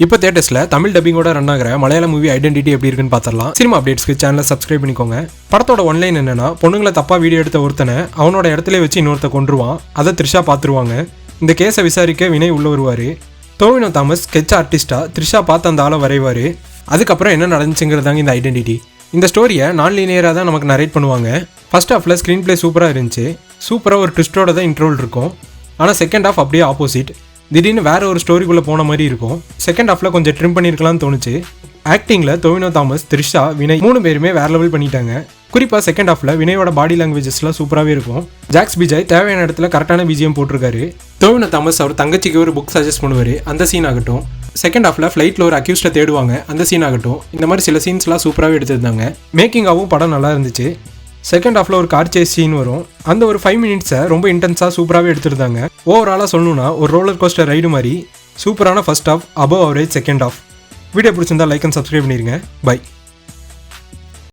இப்போ தியேட்டர்ஸ்ல தமிழ் டப்பிங்கோட ரன் ஆகிற மலையாள மூவி ஐடென்டிட்டி எப்படி இருக்குன்னு பார்த்துடலாம். சினிமா அப்டேட்ஸ்க்கு சேனலை சப்ஸ்கிரைப் பண்ணிக்கோங்க. படத்தோட ஒன்லைன் என்னன்னா, பொண்ணுங்களை தப்பா வீடியோ எடுத்த ஒருத்தனை அவனோட இடத்துல வச்சு இன்னொருத்த கொன்றுவான். அதை த்ரிஷா பார்த்துருவாங்க. இந்த கேஸை விசாரிக்க வினய் உள்ள வருவாரு. டோவினோ தாமஸ் ஸ்கெட்ச் ஆர்டிஸ்டா த்ரிஷா பார்த்து அந்த ஆளை வரைவாரு. அதுக்கப்புறம் என்ன நடந்துச்சுங்கிறதாங்க இந்த ஐடென்டிட்டி. இந்த ஸ்டோரியை நான் லீனியராக தான் நமக்கு நரேட் பண்ணுவாங்க. ஃபர்ஸ்ட் ஹாஃபில் ஸ்க்ரீன் பிளே சூப்பராக இருந்துச்சு. சூப்பராக ஒரு ட்விஸ்டோட தான் இன்ட்ரோல் இருக்கும். ஆனால் செகண்ட் ஹாஃப் அப்படியே ஆப்போசிட். திடீர்னு வேற ஒரு ஸ்டோரிக்குள்ளே போன மாதிரி இருக்கும். செகண்ட் ஹாஃபில் கொஞ்சம் ட்ரிம் பண்ணியிருக்கலாம்னு தோணுச்சு. ஆக்டிங்கில் டோவினோ தாமஸ், த்ரிஷா, வினய் 3 பேருமே வேற லெவல் பண்ணிட்டாங்க. குறிப்பாக செகண்ட் ஹாஃபில் வினயோட பாடி லாங்குவேஜஸ்லாம் சூப்பராகவே இருக்கும். ஜாக்ஸ் பிஜாய் தேவையான இடத்துல கரெக்டான பிஜிஎம் போட்டிருக்காரு. டோவினோ தாமஸ் அவர் தங்கச்சிக்கு ஒரு புக் சஜஸ்ட் பண்ணுவார். அந்த சீன் ஆகட்டும். செகண்ட் ஹாஃபில் ஃப்ளைட்டில் ஒரு அக்யூஸ்ட்டை தேடுவாங்க. அந்த சீன் ஆகட்டும். இந்த மாதிரி சில சீன்ஸ்லாம் சூப்பராகவே எடுத்திருந்தாங்க. மேக்கிங்காகவும் படம் நல்லா இருந்துச்சு. செகண்ட் ஹாஃபில் ஒரு கார் சேஸ் சீன் வரும். அந்த ஒரு 5 மினிட்ஸை ரொம்ப இன்டென்ஸாக சூப்பராகவே எடுத்திருந்தாங்க. ஓவராலாக சொல்லணும்னா ஒரு ரோலர் கோஸ்டர் ரைடு மாதிரி சூப்பரான first half, above average second half. Video பிடிச்சிருந்தா லைக் அண்ட் சப்ஸ்கிரைப் பண்ணிடுங்க. பை.